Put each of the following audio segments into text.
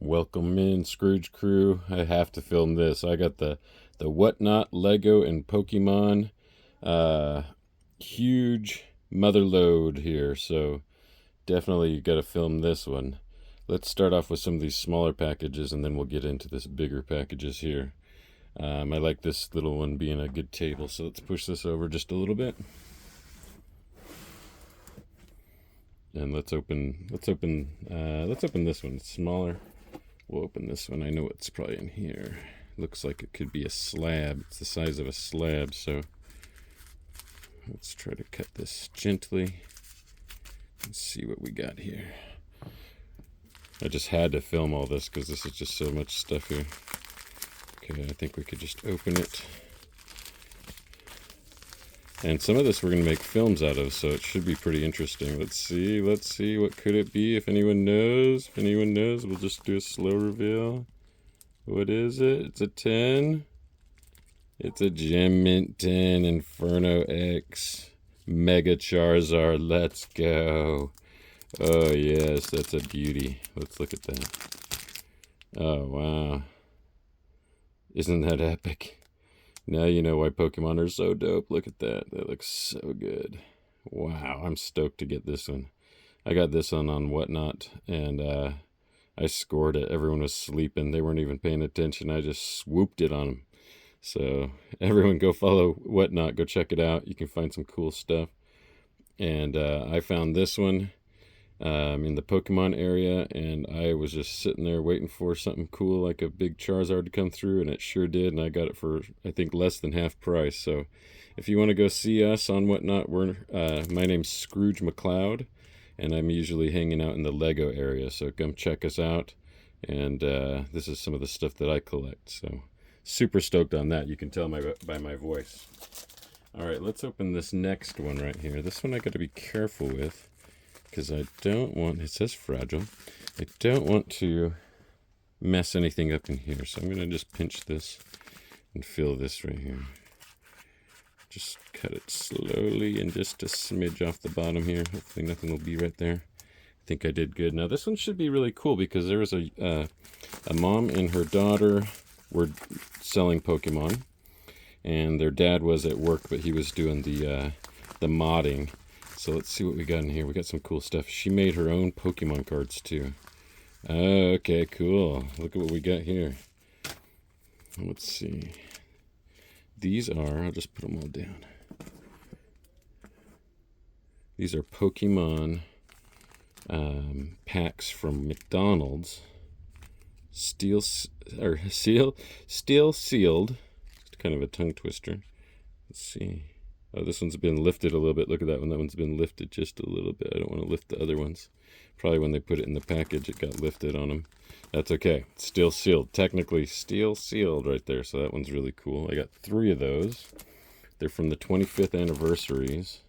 Welcome in, Scrooge crew. I have to film this. I got the Whatnot, Lego, and Pokemon huge mother load here, so definitely got to film this one. Let's start off with some of these smaller packages, and then we'll get into this bigger packages here. I like this little one being a good table, so let's push this over just a little bit. And let's open this one. It's smaller. We'll open this one. I know what's probably in here. Looks like it could be a slab. It's the size of a slab, so let's try to cut this gently and see what we got here. I just had to film all this because this is just so much stuff here. Okay, I think we could just open it. And some of this we're going to make films out of, so it should be pretty interesting. Let's see, what could it be? If anyone knows, we'll just do a slow reveal. What is it? It's a 10. It's a Gem Mint 10 Inferno X Mega Charizard. Let's go. Oh yes, that's a beauty. Let's look at that. Oh wow. Isn't that epic? Now you know why Pokemon are so dope. Look at that. That looks so good. Wow, I'm stoked to get this one. I got this one on Whatnot, and I scored it. Everyone was sleeping. They weren't even paying attention. I just swooped it on them. So everyone go follow Whatnot. Go check it out. You can find some cool stuff. And I found this one in the Pokemon area, and I was just sitting there waiting for something cool like a big Charizard to come through, and it sure did, and I got it for, I think, less than half price. So if you want to go see us on Whatnot, my name's Scrooge McCloud, and I'm usually hanging out in the Lego area, so come check us out. And this is some of the stuff that I collect, so super stoked on that. You can tell by my voice. All right, let's open this next one right here. This one I got to be careful with, because I don't want, it says fragile, I don't want to mess anything up in here. So I'm going to just pinch this and fill this right here. Just cut it slowly and just a smidge off the bottom here. Hopefully nothing will be right there. I think I did good. Now this one should be really cool because there was a mom and her daughter were selling Pokemon. And their dad was at work, but he was doing the modding. So let's see what we got in here. We got some cool stuff. She made her own Pokemon cards too. Okay, cool. Look at what we got here. Let's see. These are, I'll just put them all down. These are Pokemon packs from McDonald's. Steel sealed. It's kind of a tongue twister. Let's see. Oh, this one's been lifted a little bit. Look at that one. That one's been lifted just a little bit. I don't want to lift the other ones. Probably when they put it in the package, it got lifted on them. That's okay. It's still sealed. Technically still sealed right there. So that one's really cool. I got 3 of those. They're from the 25th anniversaries.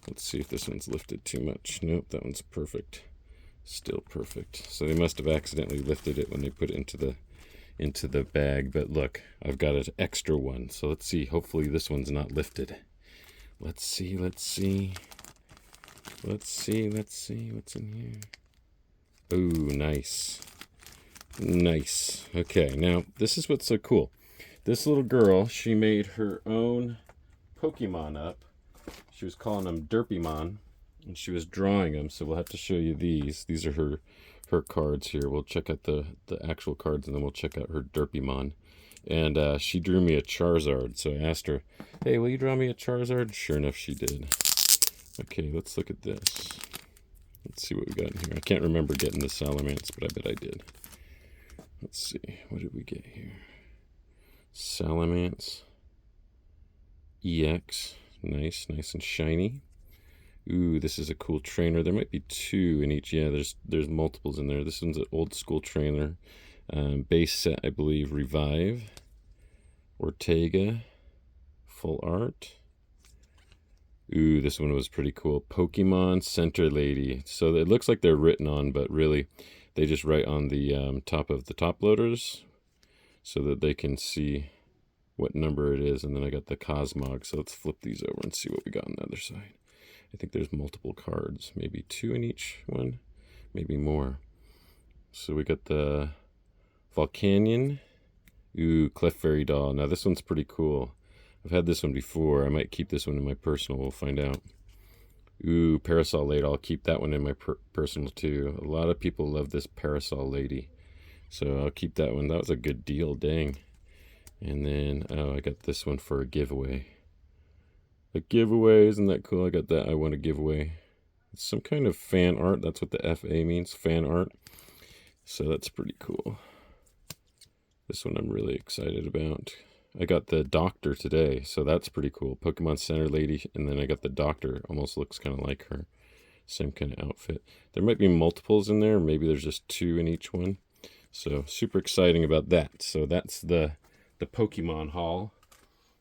Let's see if this one's lifted too much. Nope, that one's perfect. Still perfect. So they must have accidentally lifted it when they put it into the bag. But look, I've got an extra one. So let's see. Hopefully this one's not lifted. Let's see what's in here. Ooh, nice. Okay, now this is what's so cool. This little girl, she made her own Pokemon up. She was calling them Derpymon, and she was drawing them, so we'll have to show you these. These are her cards here. We'll check out the actual cards, and then we'll check out her Derpymon. And she drew me a Charizard, so I asked her, hey, will you draw me a Charizard? Sure enough, she did. Okay, let's look at this. Let's see what we got in here. I can't remember getting the Salamence, but I bet I did. Let's see. What did we get here? Salamence EX. Nice and shiny. Ooh, this is a cool trainer. There might be 2 in each. Yeah, there's multiples in there. This one's an old school trainer. Base set, I believe, Revive. Ortega. Full art. Ooh, this one was pretty cool. Pokemon Center Lady. So it looks like they're written on, but really they just write on the top of the top loaders so that they can see what number it is. And then I got the Cosmog. So let's flip these over and see what we got on the other side. I think there's multiple cards, maybe 2 in each one, maybe more. So we got the Volcanion. Ooh, Clefairy doll. Now this one's pretty cool. I've had this one before. I might keep this one in my personal. We'll find out. Ooh, Parasol Lady. I'll keep that one in my personal too. A lot of people love this Parasol Lady. So I'll keep that one. That was a good deal. Dang. And then, oh, I got this one for a giveaway. A giveaway. Isn't that cool? I got that. I want a giveaway. It's some kind of fan art. That's what the FA means. Fan art. So that's pretty cool. This one I'm really excited about. I got the Doctor today, so that's pretty cool. Pokemon Center Lady, and then I got the Doctor. Almost looks kind of like her. Same kind of outfit. There might be multiples in there. Maybe there's just 2 in each one. So super exciting about that. So that's the Pokemon haul.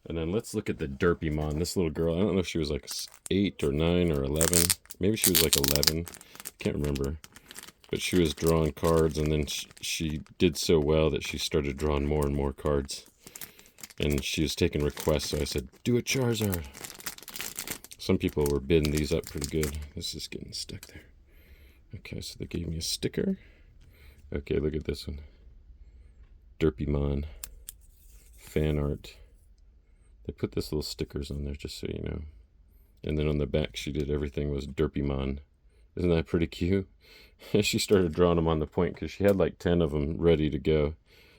And then let's look at the Derpymon. This little girl, I don't know if she was like 8 or 9 or 11. Maybe she was like 11. Can't remember. But she was drawing cards, and then she did so well that she started drawing more and more cards. And she was taking requests, so I said, do a Charizard. Some people were bidding these up pretty good. This is getting stuck there. Okay, so they gave me a sticker. Okay, look at this one. Derpymon. Fan art. They put this little stickers on there, just so you know. And then on the back, she did everything was Derpymon. Isn't that pretty cute? She started drawing them on the point because she had like 10 of them ready to go.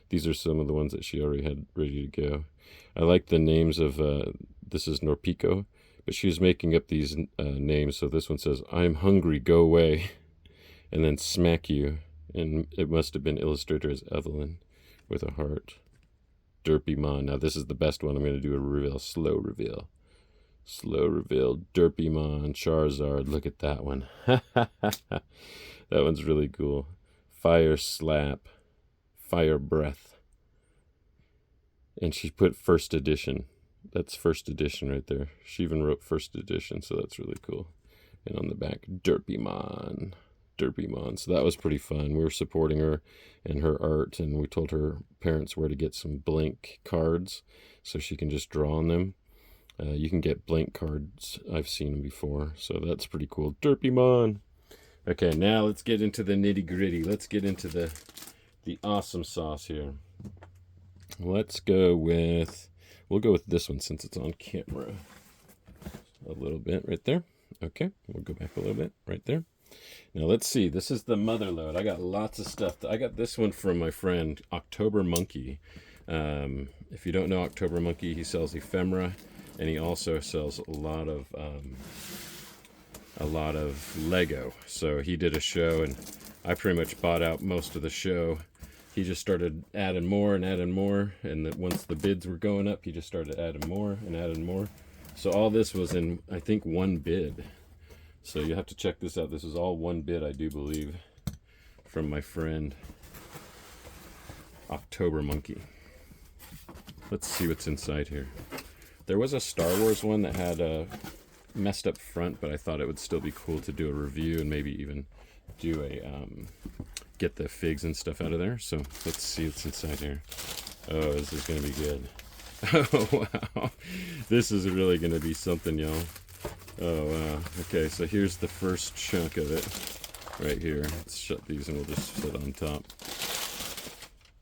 These are some of the ones that she already had ready to go. I like the names of, this is Norpico, but she was making up these names. So this one says, I'm hungry, go away, and then smack you. And it must have been illustrator as Evelyn with a heart. Derpymon. Now this is the best one. I'm going to do a reveal, slow reveal. Slow reveal, Derpymon, Charizard. Look at that one. That one's really cool. Fire Slap. Fire Breath. And she put first edition. That's first edition right there. She even wrote first edition, so that's really cool. And on the back, Derpymon. Derpymon. So that was pretty fun. We were supporting her and her art, and we told her parents where to get some blank cards so she can just draw on them. You can get blank cards. I've seen them before, so that's pretty cool. Derpymon. Okay, now let's get into the nitty-gritty. Let's get into the awesome sauce here. Let's go with, we'll go with this one since it's on camera. A little bit right there. Okay, we'll go back a little bit right there. Now let's see. This is the Motherload. I got lots of stuff. I got this one from my friend October Monkey. If you don't know October Monkey, he sells ephemera. And he also sells a lot of Lego. So he did a show, and I pretty much bought out most of the show. He just started adding more and adding more, and that once the bids were going up, he just started adding more and adding more. So all this was in, I think, one bid. So you have to check this out. This is all one bid, I do believe, from my friend October Monkey. Let's see what's inside here. There was a Star Wars one that had a messed up front, but I thought it would still be cool to do a review and maybe even do a, get the figs and stuff out of there. So let's see what's inside here. Oh, this is going to be good. Oh, wow. This is really going to be something, y'all. Oh, wow. Okay, so here's the first chunk of it right here. Let's shut these and we'll just sit on top.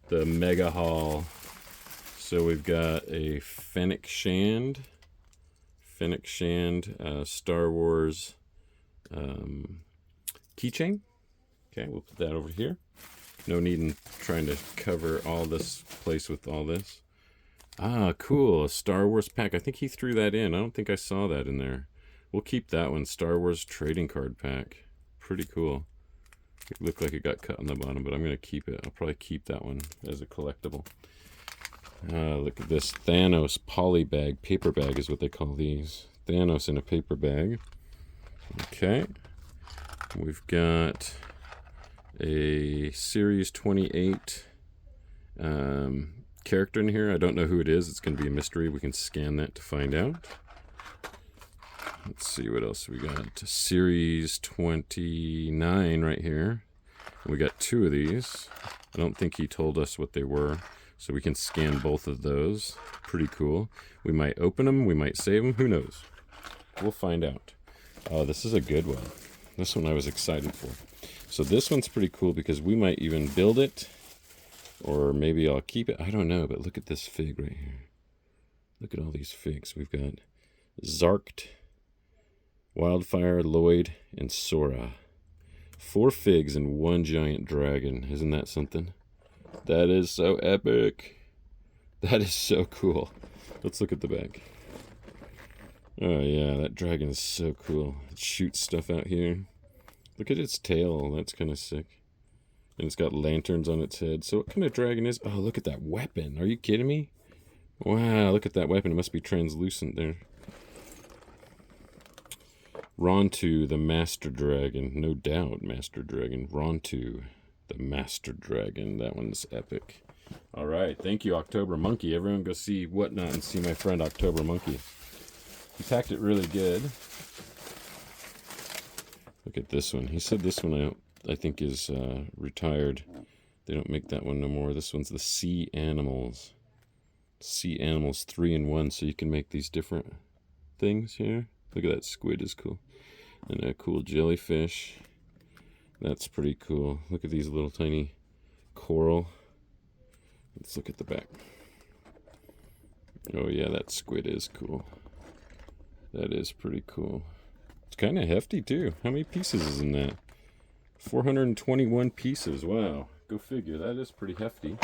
The Mega Haul. So we've got a Fennec Shand, Star Wars keychain. Okay, we'll put that over here. No need in trying to cover all this place with all this. Ah, cool, a Star Wars pack. I think he threw that in. I don't think I saw that in there. We'll keep that one, Star Wars trading card pack. Pretty cool. It looked like it got cut on the bottom, but I'm going to keep it. I'll probably keep that one as a collectible. Look at this Thanos poly bag. Paper bag is what they call these. Thanos in a paper bag. Okay. We've got a Series 28 character in here. I don't know who it is. It's going to be a mystery. We can scan that to find out. Let's see what else we got. Series 29 right here. We got 2 of these. I don't think he told us what they were. So we can scan both of those. Pretty cool. We might open them. We might save them. Who knows? We'll find out. Oh, this is a good one. This one I was excited for. So this one's pretty cool because we might even build it, or maybe I'll keep it. I don't know, but look at this fig right here. Look at all these figs. We've got Zarked, Wildfire, Lloyd, and Sora. 4 figs and 1 giant dragon. Isn't that something? That is so epic. That is so cool. Let's look at the back. Oh yeah, that dragon is so cool. It shoots stuff out here. Look at its tail. That's kind of sick. And it's got lanterns on its head. So what kind of dragon is... Oh, look at that weapon. Are you kidding me? Wow, look at that weapon. It must be translucent there. Rontu, the Master Dragon. No doubt, Master Dragon. Rontu, the Master Dragon. That one's epic. All right, thank you, October Monkey. Everyone go see Whatnot and see my friend October Monkey. He packed it really good. Look at this one. He said this one I think is retired. They don't make that one no more. This one's the Sea Animals. Sea Animals 3-in-1, so you can make these different things here. Look at that squid is cool. And a cool jellyfish. That's pretty cool. Look at these little tiny coral. Let's look at the back. Oh yeah, that squid is cool. That is pretty cool. It's kind of hefty too. How many pieces is in that? 421 pieces. Wow. Go figure. That is pretty hefty.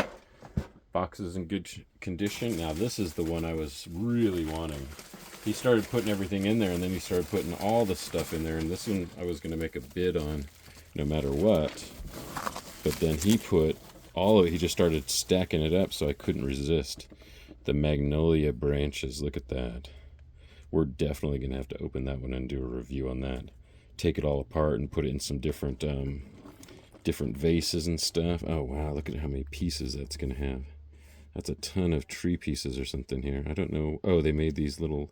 Box is in good condition. Now this is the one I was really wanting. He started putting everything in there, and then he started putting all the stuff in there, and this one I was going to make a bid on no matter what. But then he put all of it. He just started stacking it up, so I couldn't resist. The magnolia branches. Look at that. We're definitely going to have to open that one and do a review on that. Take it all apart and put it in some different different vases and stuff. Oh, wow. Look at how many pieces that's going to have. That's a ton of tree pieces or something here. I don't know. Oh, they made these little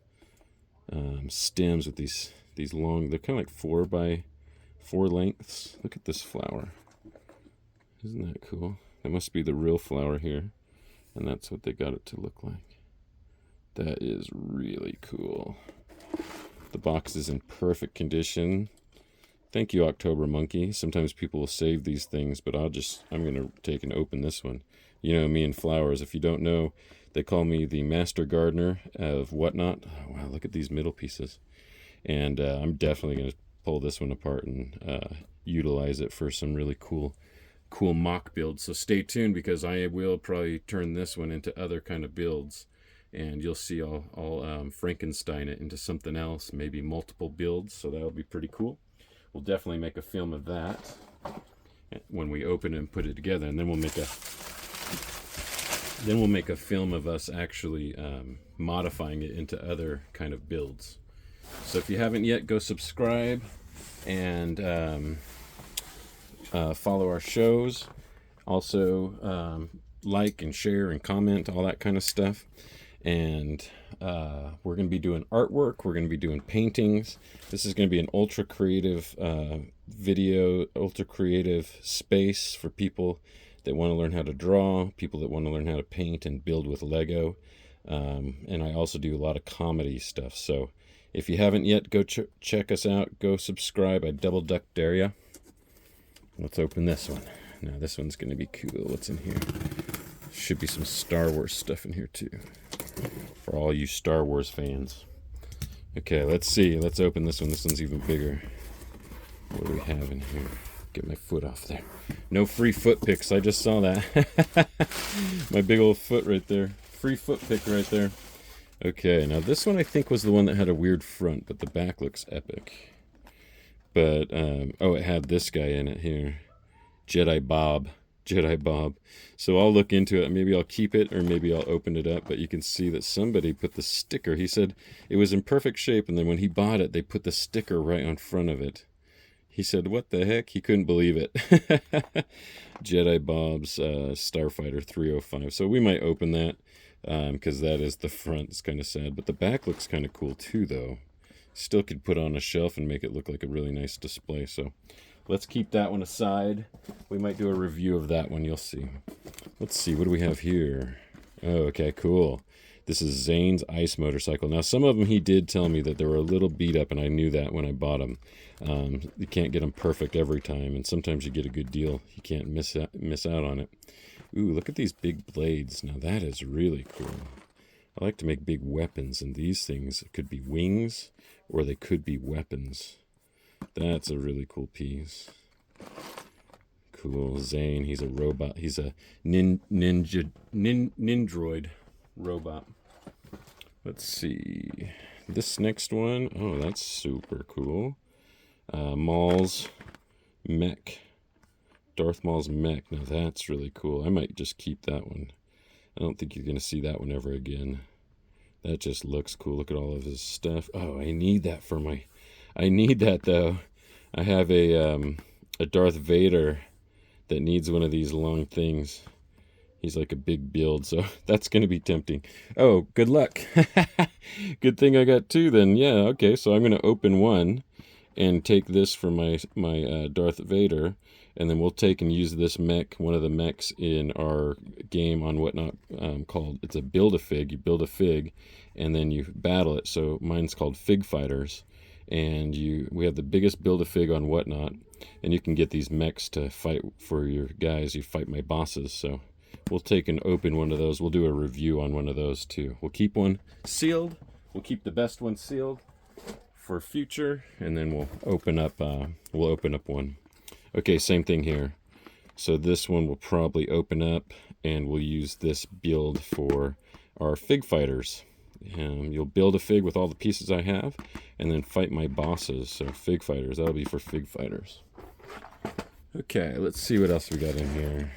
stems with these long... They're kind of like 4x4 lengths. Look at this flower. Isn't that cool? That must be the real flower here. And that's what they got it to look like. That is really cool. The box is in perfect condition. Thank you, October Monkey. Sometimes people will save these things, but I'm going to take and open this one. You know me and flowers. If you don't know, they call me the master gardener of Whatnot. Oh, wow, look at these middle pieces. And I'm definitely going to pull this one apart and utilize it for some really cool mock builds. So stay tuned, because I will probably turn this one into other kind of builds. And you'll see I'll Frankenstein it into something else, maybe multiple builds. So that'll be pretty cool. We'll definitely make a film of that when we open it and put it together, and then we'll make a film of us actually modifying it into other kind of builds. So if you haven't yet, go subscribe and follow our shows. Also like and share and comment, all that kind of stuff. And we're going to be doing artwork. We're going to be doing paintings. This is going to be an ultra creative video, ultra creative space for people that want to learn how to draw, people that want to learn how to paint and build with Lego. And I also do a lot of comedy stuff. So if you haven't yet, go check us out. Go subscribe. I double duck dare ya. Let's open this one. Now this one's going to be cool. What's in here? Should be some Star Wars stuff in here too, for all you Star Wars fans. Okay, let's see. Let's open this one. This one's even bigger. What do we have in here? Get my foot off there. No free foot pics. I just saw that. My big old foot right there. Free foot pic right there. Okay, now this one I think was the one that had a weird front, but the back looks epic. But, oh, it had this guy in it here. Jedi Bob. So I'll look into it. Maybe I'll keep it, or maybe I'll open it up. But you can see that somebody put the sticker. He said it was in perfect shape, and then when he bought it, they put the sticker right on front of it. He said, what the heck? He couldn't believe it. Jedi Bob's Starfighter 305. So we might open that, because that is the front. It's kind of sad. But the back looks kind of cool too, though. Still could put on a shelf and make it look like a really nice display. So let's keep that one aside. We might do a review of that one. You'll see. Let's see. What do we have here? Oh, okay, cool. This is Zane's ice motorcycle. Now, some of them he did tell me that they were a little beat up, and I knew that when I bought them. You can't get them perfect every time, and sometimes you get a good deal. You can't miss out on it. Ooh, look at these big blades. Now, that is really cool. I like to make big weapons, and these things could be wings, or they could be weapons. That's a really cool piece. Cool. Zane, he's a robot. He's a nindroid robot. Let's see. This next one. Oh, that's super cool. Maul's mech. Darth Maul's mech. Now that's really cool. I might just keep that one. I don't think you're going to see that one ever again. That just looks cool. Look at all of his stuff. Oh, I need that for my... I need that, though. I have a Darth Vader that needs one of these long things. He's like a big build, so that's going to be tempting. Oh, good luck. Good thing I got two then. Yeah, okay, so I'm going to open one and take this for my Darth Vader, and then we'll take and use this mech, one of the mechs in our game on Whatnot called, it's a Build-A-Fig. You build a fig, and then you battle it. So mine's called Fig Fighters, and we have the biggest Build-A-Fig on Whatnot, and you can get these mechs to fight for your guys. You fight my bosses, so we'll take and open one of those. We'll do a review on one of those too. We'll keep one sealed. We'll keep the best one sealed for future, and then we'll open up one. Okay, same thing here. So this one will probably open up, and we'll use this build for our Fig Fighters. You'll build a fig with all the pieces I have, and then fight my bosses. So Fig Fighters, that'll be for Fig Fighters. Okay, let's see what else we got in here.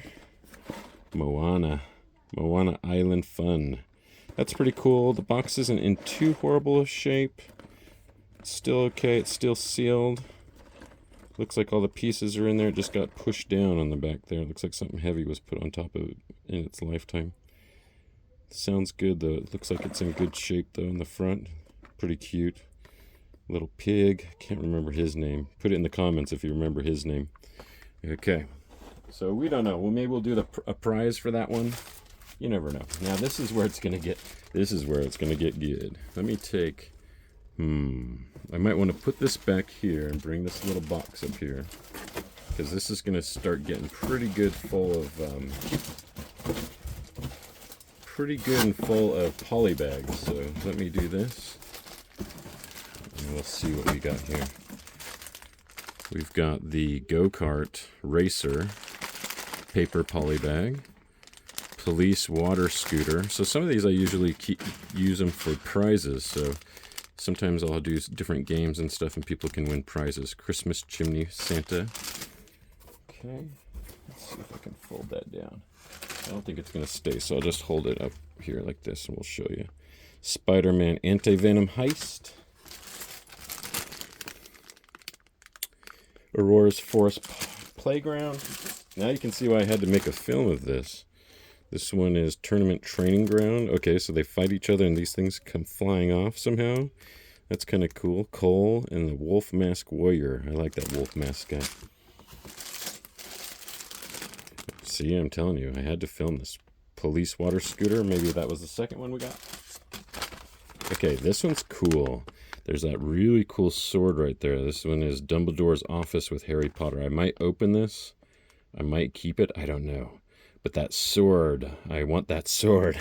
Moana Island Fun. That's pretty cool. The box isn't in too horrible a shape. It's still okay. It's still sealed. Looks like all the pieces are in there. It just got pushed down on the back there. Looks like something heavy was put on top of it in its lifetime. Sounds good though. It looks like it's in good shape though in the front. Pretty cute. Little pig. Can't remember his name. Put it in the comments if you remember his name. Okay. So we don't know. Well, maybe we'll do a prize for that one. You never know. Now this is where it's gonna get. This is where it's gonna get good. Let me take. I might want to put this back here and bring this little box up here, because this is gonna start getting pretty good and full of poly bags. So let me do this, and we'll see what we got here. We've got the go-kart racer paper poly bag, police water scooter. So some of these I usually use them for prizes. So sometimes I'll do different games and stuff, and people can win prizes. Christmas chimney Santa. Okay, let's see if I can fold that down. I don't think it's going to stay, so I'll just hold it up here like this, and we'll show you. Spider-Man Anti-Venom Heist. Aurora's Forest Playground. Now you can see why I had to make a film of this. This one is Tournament Training Ground. Okay, so they fight each other and these things come flying off somehow. That's kind of cool. Cole and the Wolf Mask Warrior. I like that Wolf Mask guy. See, I'm telling you, I had to film this. Police water scooter. Maybe that was the second one we got. Okay, this one's cool. There's that really cool sword right there. This one is Dumbledore's office with Harry Potter. I might open this. I might keep it. I don't know. But that sword, I want that sword.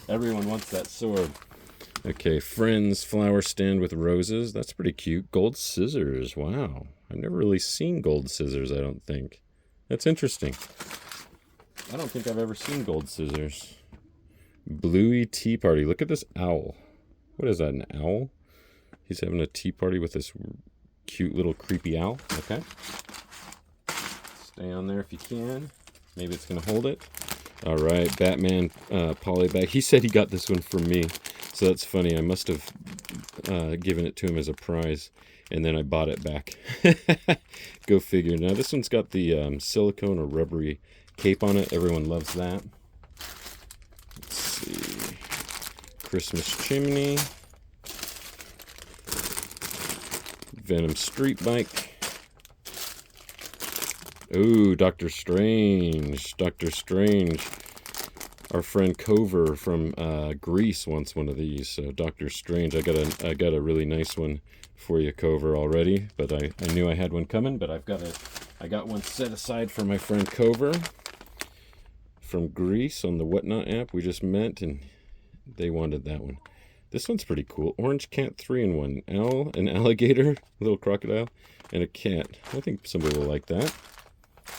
Everyone wants that sword. Okay, Friends flower stand with roses. That's pretty cute. Gold scissors. Wow. I've never really seen gold scissors, I don't think. That's interesting. I don't think I've ever seen gold scissors. Bluey tea party. Look at this owl. What is that, an owl? He's having a tea party with this cute little creepy owl. Okay. Stay on there if you can. Maybe it's going to hold it. All right, Batman poly bag. He said he got this one for me, so that's funny. I must have given it to him as a prize, and then I bought it back. Go figure. Now, this one's got the silicone or rubbery cape on it. Everyone loves that. Let's see. Christmas chimney. Venom street bike. Ooh, Doctor Strange. Doctor Strange. Our friend Cover from Greece wants one of these. So Doctor Strange, I got a really nice one for you, Cover, already. But I knew I had one coming. But I got one set aside for my friend Cover from Greece on the Whatnot app we just met, and they wanted that one. This one's pretty cool. Orange cat 3-in-1. Owl, an alligator, a little crocodile, and a cat. I think somebody will like that.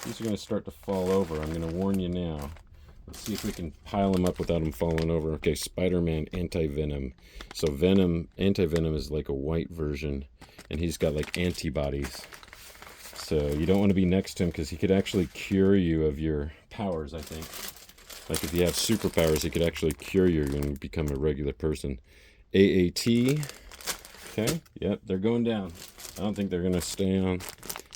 These are going to start to fall over. I'm going to warn you now. Let's see if we can pile them up without them falling over. Okay, Spider-Man Anti-Venom. So Venom, Anti-Venom is like a white version, and he's got like antibodies. So you don't want to be next to him because he could actually cure you of your powers, I think. Like if you have superpowers, he could actually cure you and become a regular person. AAT. Okay, yep, they're going down. I don't think they're going to stay on.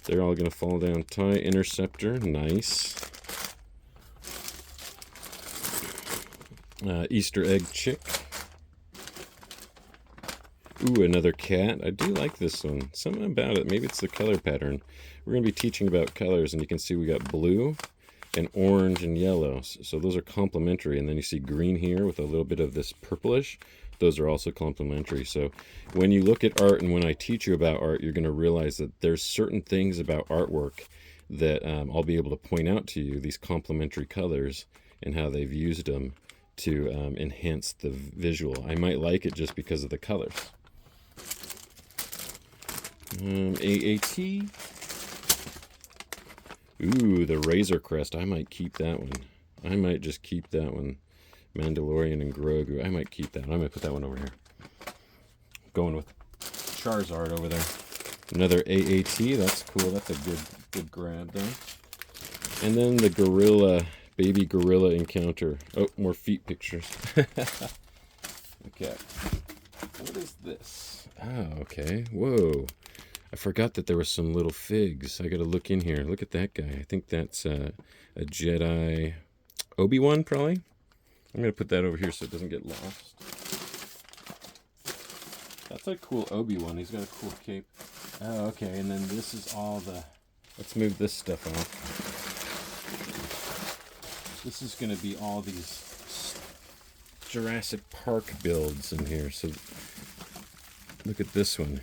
They're all going to fall down. TIE Interceptor, nice. Easter egg chick. Ooh, another cat. I do like this one. Something about it. Maybe it's the color pattern. We're going to be teaching about colors, and you can see we got blue and orange and yellow. So those are complementary. And then you see green here with a little bit of this purplish. Those are also complementary. So when you look at art and when I teach you about art, you're going to realize that there's certain things about artwork that I'll be able to point out to you, these complementary colors and how they've used them to enhance the visual. I might like it just because of the colors. AAT. Ooh, the Razor Crest. I might keep that one. I might just keep that one. Mandalorian and Grogu. I might keep that. I might put that one over here. Going with Charizard over there. Another AAT. That's cool. That's a good grab there. And then the gorilla, baby gorilla encounter. Oh, more feet pictures. Okay. What is this? Oh, okay. Whoa. I forgot that there were some little figs. I gotta look in here. Look at that guy. I think that's a Jedi Obi-Wan, probably. I'm going to put that over here so it doesn't get lost. That's a cool Obi-Wan. He's got a cool cape. Oh, okay. And then this is all the... Let's move this stuff off. This is going to be all these Jurassic Park builds in here. So look at this one.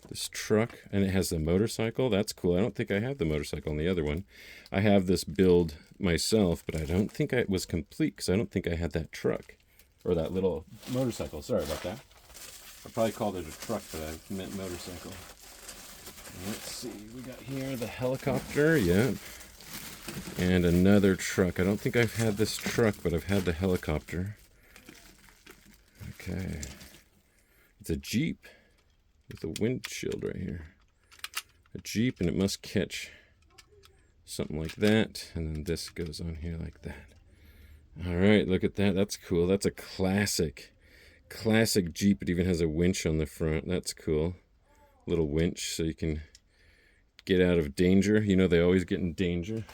This truck. And it has the motorcycle. That's cool. I don't think I have the motorcycle on the other one. I have this build myself, but I don't think it was complete because I don't think I had that truck or that little motorcycle. Sorry about that. I probably called it a truck, but I meant motorcycle. Let's see, we got here the helicopter, yeah, and another truck. I don't think I've had this truck, but I've had the helicopter. Okay, it's a Jeep with a windshield right here. A Jeep, and it must catch something like that, and then this goes on here like that. All right, look at that. That's cool. That's a classic Jeep. It even has a winch on the front. That's cool. Little winch so you can get out of danger. You know, they always get in danger.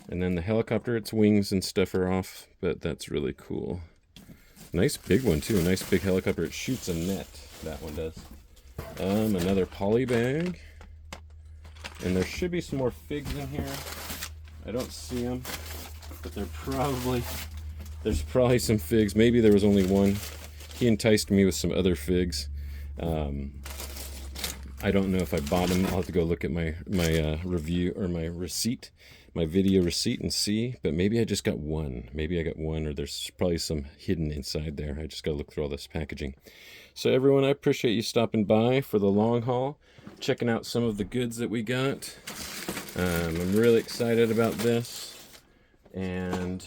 And then the helicopter, its wings and stuff are off, but that's really cool. Nice big one too. A nice big helicopter. It shoots a net. That one does. Another poly bag. And there should be some more figs in here. I don't see them, but there's probably some figs. Maybe there was only one. He enticed me with some other figs. I don't know if I bought them. I'll have to go look at my review or my receipt, my video receipt, and see. But maybe I just got one. Maybe I got one, or there's probably some hidden inside there. I just got to look through all this packaging. So everyone, I appreciate you stopping by for the long haul, checking out some of the goods that we got. I'm really excited about this, and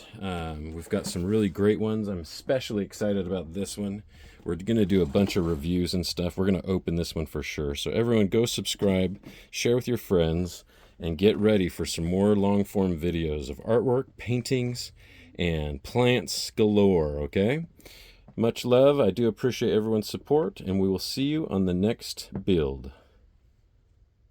we've got some really great ones. I'm especially excited about this one. We're going to do a bunch of reviews and stuff. We're going to open this one for sure. So everyone, go subscribe, share with your friends, and get ready for some more long-form videos of artwork, paintings, and plants galore, okay? Much love. I do appreciate everyone's support, and we will see you on the next build.